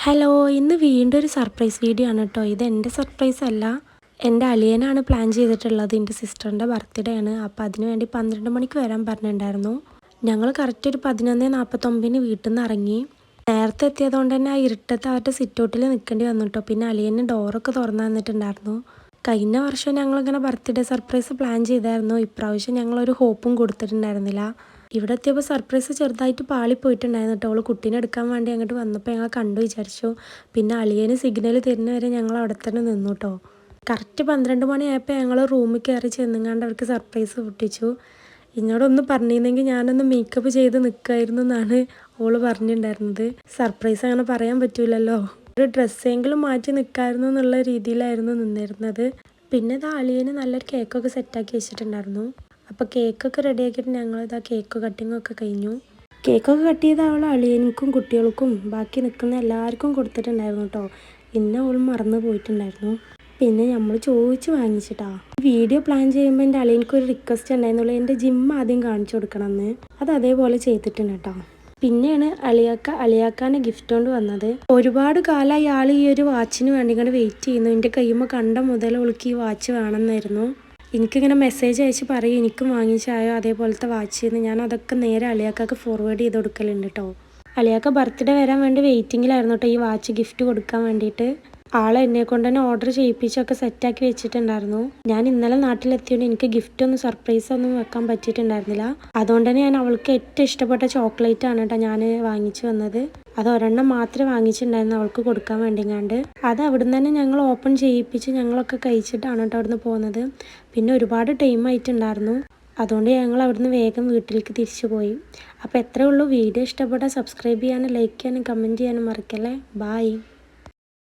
Hello, ഇന്ന് വീണ്ടും ഒരു സർപ്രൈസ് വീഡിയോ ആണ് കേട്ടോ. ഇത് എൻ്റെ സർപ്രൈസ് അല്ല, എൻ്റെ അളിയനാണ് പ്ലാൻ ചെയ്തിട്ടുള്ളത്. എൻ്റെ സിസ്റ്ററിൻ്റെ ബർത്ത്ഡേ ആണ്. അപ്പോൾ അതിന് വേണ്ടി 12 മണിക്ക് വരാൻ പറഞ്ഞിട്ടുണ്ടായിരുന്നു. ഞങ്ങൾ കറക്റ്റ് ഒരു 11:49 വീട്ടിൽ നിന്ന് ഇറങ്ങി. നേരത്തെ എത്തിയതുകൊണ്ട് തന്നെ ആ ഇരുട്ടത്ത് അവരുടെ സിറ്റൗട്ടിൽ നിൽക്കേണ്ടി വന്നു കേട്ടോ. പിന്നെ അളിയന് ഡോറൊക്കെ തുറന്നു തന്നിട്ടുണ്ടായിരുന്നു. കഴിഞ്ഞ വർഷം ഞങ്ങളിങ്ങനെ ബർത്ത്ഡേ സർപ്രൈസ് പ്ലാൻ ചെയ്തായിരുന്നു. ഇപ്രാവശ്യം ഞങ്ങളൊരു ഹോപ്പും കൊടുത്തിട്ടുണ്ടായിരുന്നില്ല. ഇവിടെ എത്തിയപ്പോൾ സർപ്രൈസ് ചെറുതായിട്ട് പാളിപ്പോയിട്ടുണ്ടായിരുന്നു കേട്ടോ. അവൾ കുട്ടീനെ എടുക്കാൻ വേണ്ടി അങ്ങോട്ട് വന്നപ്പോൾ ഞങ്ങൾ കണ്ടു വിചാരിച്ചു. പിന്നെ അളിയന് സിഗ്നൽ തരുന്ന വരെ ഞങ്ങൾ അവിടെ തന്നെ നിന്നു കേട്ടോ. കറക്റ്റ് 12 മണിയായപ്പോൾ ഞങ്ങൾ റൂമിൽ കയറി ചെന്നുങ്ങാണ്ട് അവർക്ക് സർപ്രൈസ് പൊട്ടിച്ചു. എന്നോടൊന്ന് പറഞ്ഞിരുന്നെങ്കിൽ ഞാനൊന്ന് മേക്കപ്പ് ചെയ്ത് നിൽക്കുമായിരുന്നു എന്നാണ് ഓള് പറഞ്ഞിട്ടുണ്ടായിരുന്നത്. സർപ്രൈസ് അങ്ങനെ പറയാൻ പറ്റൂലല്ലോ. ഒരു ഡ്രസ്സെങ്കിലും മാറ്റി നിൽക്കാമായിരുന്നു എന്നുള്ള രീതിയിലായിരുന്നു നിന്നിരുന്നത്. പിന്നെ ഇത് അളിയന് നല്ലൊരു കേക്കൊക്കെ സെറ്റാക്കി വെച്ചിട്ടുണ്ടായിരുന്നു. അപ്പോൾ കേക്കൊക്കെ റെഡിയാക്കിയിട്ട് ഞങ്ങളിതാ കേക്ക് കട്ടിങ്ങൊക്കെ കഴിഞ്ഞു. കേക്കൊക്കെ കട്ട് ചെയ്ത് അവൾ അളിയനിക്കും കുട്ടികൾക്കും ബാക്കി നിൽക്കുന്ന എല്ലാവർക്കും കൊടുത്തിട്ടുണ്ടായിരുന്നു കേട്ടോ. പിന്നെ അവൾ മറന്നു പോയിട്ടുണ്ടായിരുന്നു. പിന്നെ നമ്മൾ ചോദിച്ച് വാങ്ങിച്ചിട്ടാ. വീഡിയോ പ്ലാൻ ചെയ്യുമ്പോൾ എൻ്റെ അളിയനിക്കൊരു റിക്വസ്റ്റ് ഉണ്ടായിരുന്നുള്ളൂ, എൻ്റെ ജിം ആദ്യം കാണിച്ചു കൊടുക്കണമെന്ന്. അത് അതേപോലെ ചെയ്തിട്ടുണ്ട് കേട്ടോ. പിന്നെയാണ് അളിയാക്കാൻ്റെ ഗിഫ്റ്റ് കൊണ്ട് വന്നത്. ഒരുപാട് കാലമായി ആൾ ഈ ഒരു വാച്ചിന് വേണ്ടി ഇങ്ങനെ വെയിറ്റ് ചെയ്യുന്നു. എൻ്റെ കയ്യുമ്പോൾ കണ്ട മുതൽ അവൾക്ക് ഈ വാച്ച് വേണമെന്നായിരുന്നു. എനിക്കിങ്ങനെ മെസ്സേജ് അയച്ച് പറയും എനിക്കും വാങ്ങിച്ചായോ അതേപോലത്തെ വാച്ച് എന്ന്. ഞാൻ അതൊക്കെ നേരെ അളിയാക്കാക്ക് ഫോർവേഡ് ചെയ്ത് കൊടുക്കലുണ്ട് കേട്ടോ. അളിയാക്ക ബർത്ത്ഡേ വരാൻ വേണ്ടി വെയിറ്റിങ്ങിലായിരുന്നു കേട്ടോ ഈ വാച്ച് ഗിഫ്റ്റ് കൊടുക്കാൻ വേണ്ടിയിട്ട്. ആളെ എന്നെ കൊണ്ട് തന്നെ ഓർഡർ ചെയ്യിപ്പിച്ചൊക്കെ സെറ്റാക്കി വെച്ചിട്ടുണ്ടായിരുന്നു. ഞാൻ ഇന്നലെ നാട്ടിലെത്തിയോണ്ട് എനിക്ക് ഗിഫ്റ്റ് ഒന്നും സർപ്രൈസ് ഒന്നും വെക്കാൻ പറ്റിയിട്ടുണ്ടായിരുന്നില്ല. അതുകൊണ്ട് തന്നെ ഞാൻ അവൾക്ക് ഏറ്റവും ഇഷ്ടപ്പെട്ട ചോക്ലേറ്റ് ആണ് കേട്ടോ ഞാൻ വാങ്ങിച്ചു വന്നത്. അത് ഒരെണ്ണം മാത്രമേ വാങ്ങിച്ചിട്ടുണ്ടായിരുന്നു അവൾക്ക് കൊടുക്കാൻ വേണ്ടിങ്ങാണ്ട്. അത് അവിടുന്ന് തന്നെ ഞങ്ങൾ ഓപ്പൺ ചെയ്യിപ്പിച്ച് ഞങ്ങളൊക്കെ കഴിച്ചിട്ടാണ് കേട്ടോ അവിടുന്ന് പോകുന്നത്. പിന്നെ ഒരുപാട് ടൈം ആയിട്ടുണ്ടായിരുന്നു. അതുകൊണ്ട് ഞങ്ങൾ അവിടുന്ന് വേഗം വീട്ടിലേക്ക് തിരിച്ചു പോയി. അപ്പോൾ എത്രയേ ഉള്ളൂ. വീഡിയോ ഇഷ്ടപ്പെട്ടാൽ സബ്സ്ക്രൈബ് ചെയ്യാനും ലൈക്ക് ചെയ്യാനും കമൻറ്റ് ചെയ്യാനും മറക്കല്ലേ. ബായ്.